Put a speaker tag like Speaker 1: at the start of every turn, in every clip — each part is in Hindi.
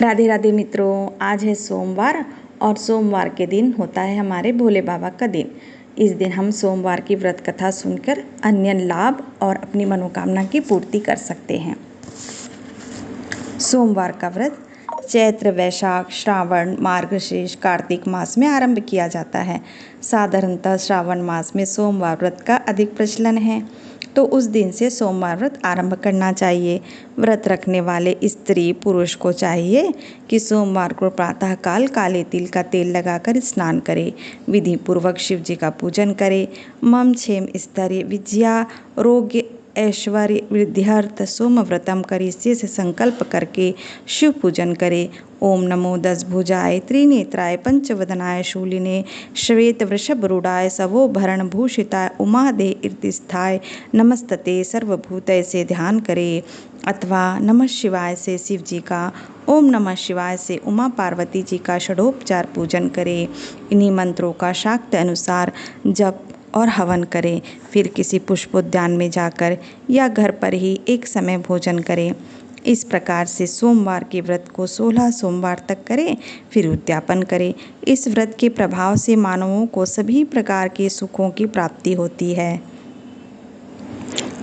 Speaker 1: राधे राधे मित्रों, आज है सोमवार और सोमवार के दिन होता है हमारे भोले बाबा का दिन। इस दिन हम सोमवार की व्रत कथा सुनकर अन्य लाभ और अपनी मनोकामना की पूर्ति कर सकते हैं। सोमवार का व्रत चैत्र, वैशाख, श्रावण, मार्गशीर्ष, कार्तिक मास में आरंभ किया जाता है। साधारणतः श्रावण मास में सोमवार व्रत का अधिक प्रचलन है, तो उस दिन से सोमवार व्रत आरंभ करना चाहिए। व्रत रखने वाले स्त्री पुरुष को चाहिए कि सोमवार को प्रातःकाल काले तिल का तेल लगाकर स्नान करे, विधि पूर्वक शिव जी का पूजन करे, मम क्षेम स्थैर्य विद्या रोग्य ऐश्वर्य वृद्ध्यर्थ सोमव्रतम करिष्ये से संकल्प करके शिव पूजन करे। ओम नमो 10 भुजाय त्रिनेत्राय पंचवदनाय शूलिने श्वेत वृषभरूढ़ाय सवो भरण भूषिताय उमादे इर्तिस्थाय नमस्तते सर्वभूतय से ध्यान करे, अथवा नमः शिवाय से शिव जी का, ओम नमः शिवाय से उमा पार्वती जी का षडोपचार पूजन करे। इन्हीं मंत्रों का शाक्त अनुसार जप और हवन करें। फिर किसी पुष्पोद्यान में जाकर या घर पर ही एक समय भोजन करें। इस प्रकार से सोमवार के व्रत को 16 सोमवार तक करें, फिर उद्यापन करें। इस व्रत के प्रभाव से मानवों को सभी प्रकार के सुखों की प्राप्ति होती है।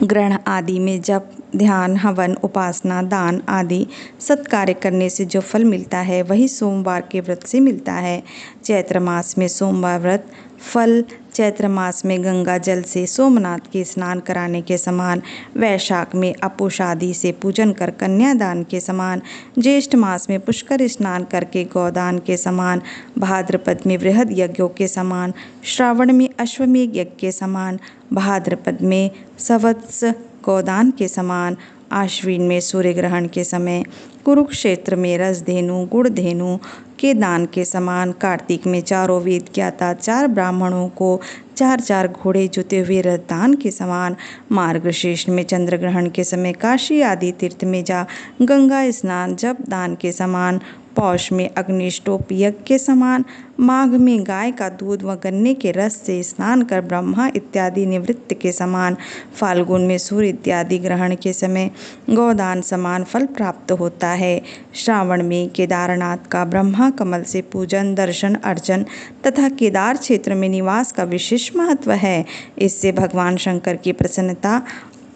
Speaker 1: ग्रहण आदि में जप, ध्यान, हवन, उपासना, दान आदि सत्कार्य करने से जो फल मिलता है वही सोमवार के व्रत से मिलता है। चैत्र मास में सोमवार व्रत फल चैत्र मास में गंगा जल से सोमनाथ के स्नान कराने के समान, वैशाख में अपुषादि से पूजन कर कन्यादान के समान, ज्येष्ठ मास में पुष्कर स्नान करके गौदान के समान, भाद्रपद में वृहद यज्ञों के समान, श्रावण में अश्वमेध यज्ञ के समान, भाद्रपद में सवत्स गौदान के समान, आश्विन में सूर्य ग्रहण के समय, कुरुक्षेत्र में रसधेनु गुड़ धेनु के दान के समान, कार्तिक में चारों वेद ज्ञाता 4 ब्राह्मणों को 4 घोड़े जुते हुए रथदान के समान, मार्गशीर्ष में चंद्र ग्रहण के समय काशी आदि तीर्थ में जा गंगा स्नान जप दान के समान, पौष में अग्निष्टोप यज्ञ के समान, माघ में गाय का दूध व गन्ने के रस से स्नान कर ब्रह्मा इत्यादि निवृत्त के समान, फाल्गुन में सूर्य इत्यादि ग्रहण के समय गौदान समान फल प्राप्त होता है। श्रावण में केदारनाथ का ब्रह्मा कमल से पूजन, दर्शन, अर्चन तथा केदार क्षेत्र में निवास का विशेष महत्व है। इससे भगवान शंकर की प्रसन्नता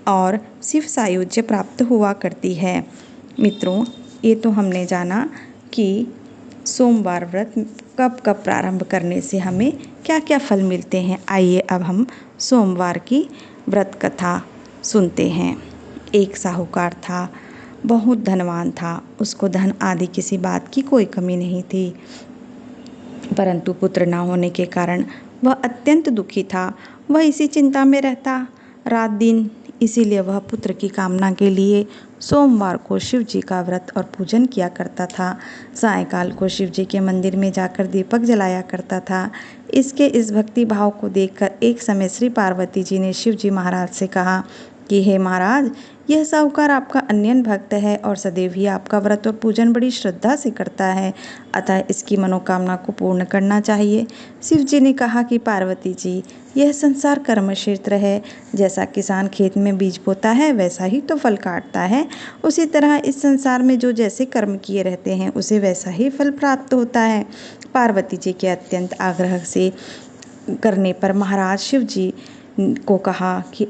Speaker 1: और शिव सायुज्य प्राप्त हुआ करती है। मित्रों, ये तो हमने जाना कि सोमवार व्रत कब कब प्रारंभ करने से हमें क्या क्या फल मिलते हैं। आइए अब हम सोमवार की व्रत कथा सुनते हैं। एक साहूकार था, बहुत धनवान था। उसको धन आदि किसी बात की कोई कमी नहीं थी, परंतु पुत्र न होने के कारण वह अत्यंत दुखी था। वह इसी चिंता में रहता रात दिन। इसीलिए वह पुत्र की कामना के लिए सोमवार को शिव जी का व्रत और पूजन किया करता था। सायंकाल को शिव जी के मंदिर में जाकर दीपक जलाया करता था। इसके इस भक्ति भाव को देखकर एक समय श्री पार्वती जी ने शिव जी महाराज से कहा कि हे महाराज, यह साहूकार आपका अन्यन भक्त है और सदैव ही आपका व्रत और पूजन बड़ी श्रद्धा से करता है, अतः इसकी मनोकामना को पूर्ण करना चाहिए। शिव जी ने कहा कि पार्वती जी, यह संसार कर्म क्षेत्र है। जैसा किसान खेत में बीज बोता है वैसा ही तो फल काटता है, उसी तरह इस संसार में जो जैसे कर्म किए रहते हैं उसे वैसा ही फल प्राप्त होता है। पार्वती जी के अत्यंत आग्रह से करने पर महाराज शिव जी को कहा कि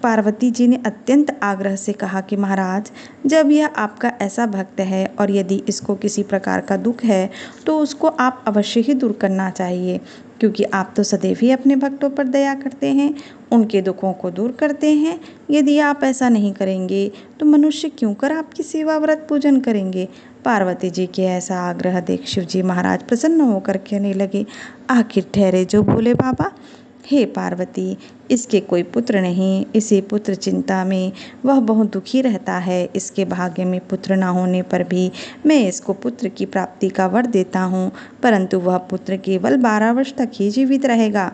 Speaker 1: पार्वती जी ने अत्यंत आग्रह से कहा कि महाराज, जब यह आपका ऐसा भक्त है और यदि इसको किसी प्रकार का दुख है तो उसको आप अवश्य ही दूर करना चाहिए, क्योंकि आप तो सदैव ही अपने भक्तों पर दया करते हैं, उनके दुखों को दूर करते हैं। यदि आप ऐसा नहीं करेंगे तो मनुष्य क्यों कर आपकी सेवा व्रत पूजन करेंगे। पार्वती जी के ऐसा आग्रह देख शिव जी महाराज प्रसन्न होकर कहने लगे, आखिर ठहरे जो भोले बाबा। हे पार्वती, इसके कोई पुत्र नहीं, इसी पुत्र चिंता में वह बहुत दुखी रहता है। इसके भाग्य में पुत्र न होने पर भी मैं इसको पुत्र की प्राप्ति का वर देता हूँ, परंतु वह पुत्र केवल 12 वर्ष तक ही जीवित रहेगा।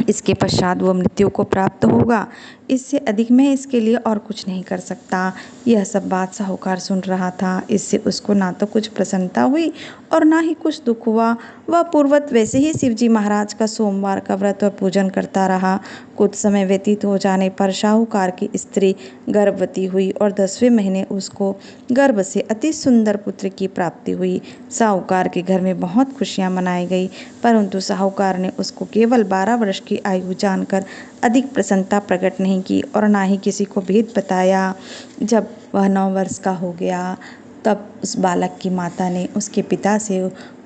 Speaker 1: इसके पश्चात वह मृत्यु को प्राप्त होगा। इससे अधिक मैं इसके लिए और कुछ नहीं कर सकता। यह सब बात साहूकार सुन रहा था। इससे उसको ना तो कुछ प्रसन्नता हुई और ना ही कुछ दुख हुआ। वह पूर्ववत वैसे ही शिवजी महाराज का सोमवार का व्रत और पूजन करता रहा। कुछ समय व्यतीत हो जाने पर साहूकार की स्त्री गर्भवती हुई और 10वें महीने उसको गर्भ से अति सुंदर पुत्र की प्राप्ति हुई। साहूकार के घर में बहुत खुशियां मनाई गई, परंतु साहूकार ने उसको केवल 12 वर्ष की आयु जानकर अधिक प्रसन्नता प्रकट नहीं की और ना ही किसी को भेद बताया। जब वह 9 वर्ष का हो गया तब उस बालक की माता ने उसके पिता से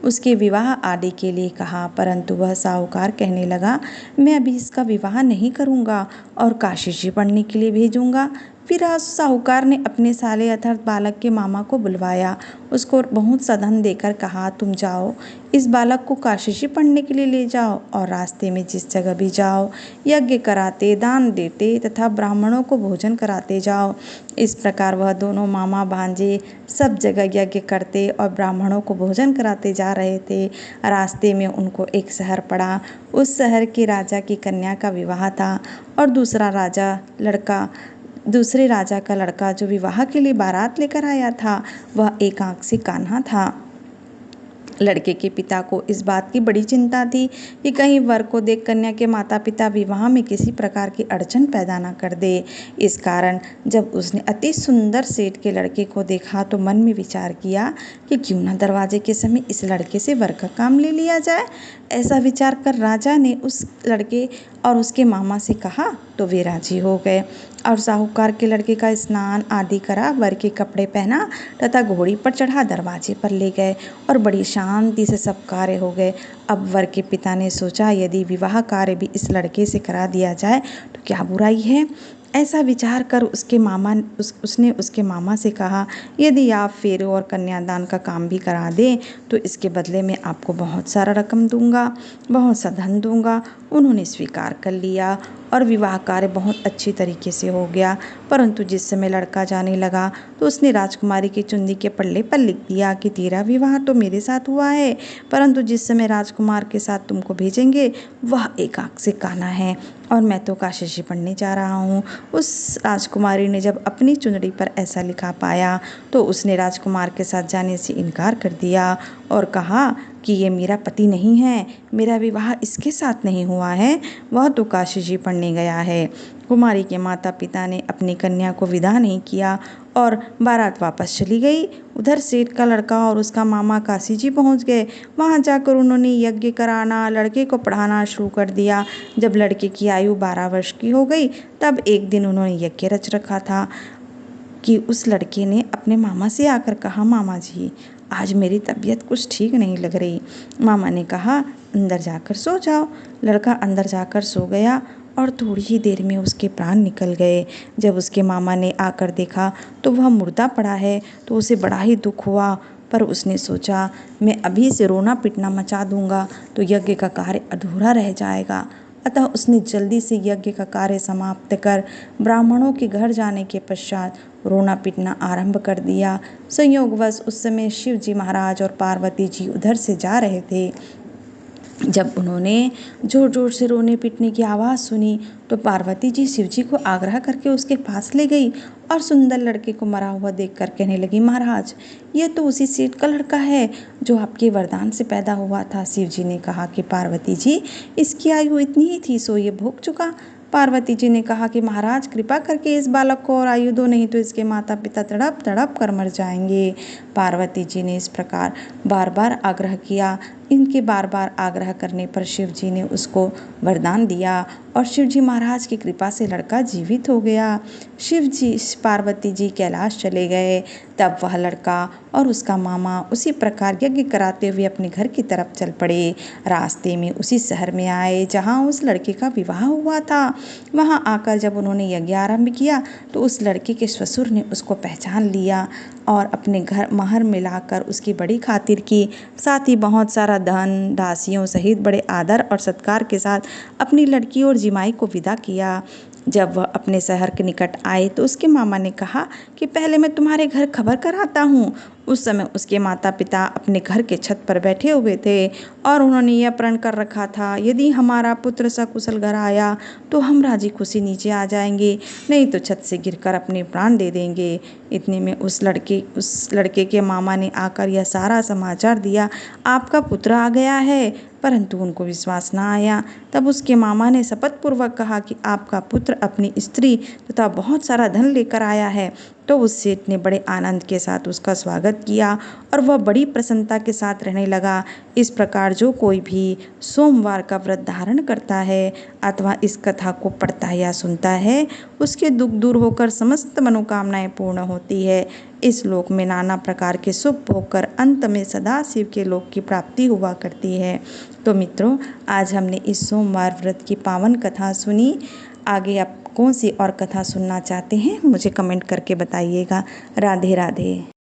Speaker 1: उसके विवाह आदि के लिए कहा, परंतु वह साहूकार कहने लगा, मैं अभी इसका विवाह नहीं करूँगा और काशी जी पढ़ने के लिए भेजूँगा। फिर साहूकार ने अपने साले अर्थात बालक के मामा को बुलवाया, उसको बहुत सा धन देकर कहा, तुम जाओ इस बालक को काशी जी पढ़ने के लिए ले जाओ और रास्ते में जिस जगह भी जाओ यज्ञ कराते, दान देते तथा ब्राह्मणों को भोजन कराते जाओ। इस प्रकार वह दोनों मामा भांजे सब जगह यज्ञ करते और ब्राह्मणों को भोजन कराते जा रहे थे। रास्ते में उनको एक शहर पड़ा। उस शहर के राजा की कन्या का विवाह था और दूसरे राजा का लड़का जो विवाह के लिए बारात लेकर आया था वह एक आंख से कान्हा था। लड़के के पिता को इस बात की बड़ी चिंता थी कि कहीं वर को देख कन्या के माता पिता विवाह में किसी प्रकार की अड़चन पैदा न कर दे। इस कारण जब उसने अति सुंदर सेठ के लड़के को देखा तो मन में विचार किया कि क्यों न दरवाजे के समय इस लड़के से वर का काम ले लिया जाए। ऐसा विचार कर राजा ने उस लड़के और उसके मामा से कहा तो वे राजी हो गए और साहूकार के लड़के का स्नान आदि करा, वर के कपड़े पहना तथा घोड़ी पर चढ़ा दरवाजे पर ले गए और बड़ी शांति से सब कार्य हो गए। अब वर के पिता ने सोचा, यदि विवाह कार्य भी इस लड़के से करा दिया जाए तो क्या बुराई है। ऐसा विचार कर उसने उसके मामा से कहा, यदि आप फेरे और कन्यादान का काम भी करा दें तो इसके बदले में आपको बहुत सारा रकम दूंगा, बहुत सा धन दूंगा। उन्होंने स्वीकार कर लिया और विवाह कार्य बहुत अच्छी तरीके से हो गया। परंतु जिस समय लड़का जाने लगा तो उसने राजकुमारी की चुंदी के पल्ले पर लिख दिया कि तेरा विवाह तो मेरे साथ हुआ है, परंतु जिस समय राजकुमार के साथ तुमको भेजेंगे वह एक आंख से काना है और मैं तो काशी जी पढ़ने जा रहा हूँ। उस राजकुमारी ने जब अपनी चुंदड़ी पर ऐसा लिखा पाया तो उसने राजकुमार के साथ जाने से इनकार कर दिया और कहा कि ये मेरा पति नहीं है, मेरा विवाह इसके साथ नहीं हुआ है, वह तो काशी जी पढ़ने गया है। कुमारी के माता पिता ने अपनी कन्या को विदा नहीं किया और बारात वापस चली गई। उधर सेठ का लड़का और उसका मामा काशी जी पहुंच गए। वहां जाकर उन्होंने यज्ञ कराना, लड़के को पढ़ाना शुरू कर दिया। जब लड़के की आयु 12 वर्ष की हो गई तब एक दिन उन्होंने यज्ञ रच रखा था कि उस लड़के ने अपने मामा से आकर कहा, मामा जी आज मेरी तबीयत कुछ ठीक नहीं लग रही। मामा ने कहा, अंदर जाकर सो जाओ। लड़का अंदर जाकर सो गया और थोड़ी ही देर में उसके प्राण निकल गए। जब उसके मामा ने आकर देखा तो वह मुर्दा पड़ा है तो उसे बड़ा ही दुख हुआ, पर उसने सोचा मैं अभी से रोना पिटना मचा दूंगा तो यज्ञ का कार्य अधूरा रह जाएगा। अतः उसने जल्दी से यज्ञ का कार्य समाप्त कर ब्राह्मणों के घर जाने के पश्चात रोना पीटना आरंभ कर दिया। संयोगवश उस समय शिव जी महाराज और पार्वती जी उधर से जा रहे थे। जब उन्होंने जोर जोर से रोने पीटने की आवाज़ सुनी तो पार्वती जी शिव जी को आग्रह करके उसके पास ले गई और सुंदर लड़के को मरा हुआ देखकर कहने लगी, महाराज ये तो उसी सेठ का लड़का है जो आपके वरदान से पैदा हुआ था। शिव जी ने कहा कि पार्वती जी इसकी आयु इतनी ही थी सो ये भोग चुका। पार्वती जी ने कहा कि महाराज कृपा करके इस बालक को और आयु दो, नहीं तो इसके माता पिता तड़प तड़प कर मर जाएंगे। पार्वती जी ने इस प्रकार बार बार आग्रह किया। इनके बार बार आग्रह करने पर शिव जी ने उसको वरदान दिया और शिव जी महाराज की कृपा से लड़का जीवित हो गया। शिव जी पार्वती जी कैलाश चले गए। तब वह लड़का और उसका मामा उसी प्रकार यज्ञ कराते हुए अपने घर की तरफ चल पड़े। रास्ते में उसी शहर में आए जहाँ उस लड़के का विवाह हुआ था। वहाँ आकर जब उन्होंने यज्ञ आरंभ किया तो उस लड़के के ससुर ने उसको पहचान लिया और अपने घर महर में लाकर उसकी बड़ी खातिर की, साथ ही बहुत सारा धन दासियों सहित बड़े आदर और सत्कार के साथ अपनी लड़की और जिमाई को विदा किया। जब वह अपने शहर के निकट आए तो उसके मामा ने कहा कि पहले मैं तुम्हारे घर खबर कराता हूँ। उस समय उसके माता पिता अपने घर के छत पर बैठे हुए थे और उन्होंने यह प्रण कर रखा था, यदि हमारा पुत्र सकुशल घर आया तो हम राजी खुशी नीचे आ जाएंगे, नहीं तो छत से गिरकर अपने प्राण दे देंगे। इतने में उस लड़के के मामा ने आकर यह सारा समाचार दिया, आपका पुत्र आ गया है। परंतु उनको विश्वास न आया। तब उसके मामा ने शपथ पूर्वक कहा कि आपका पुत्र अपनी स्त्री तथा बहुत सारा धन लेकर आया है। तो उस सेठ ने बड़े आनंद के साथ उसका स्वागत किया और वह बड़ी प्रसन्नता के साथ रहने लगा। इस प्रकार जो कोई भी सोमवार का व्रत धारण करता है अथवा इस कथा को पढ़ता है या सुनता है, उसके दुख दूर होकर समस्त मनोकामनाएं पूर्ण होती है। इस लोक में नाना प्रकार के सुख होकर अंत में सदा शिव के लोक की प्राप्ति हुआ करती है। तो मित्रों, आज हमने इस सोमवार व्रत की पावन कथा सुनी। आगे आप कौन सी और कथा सुनना चाहते हैं मुझे कमेंट करके बताइएगा। राधे राधे।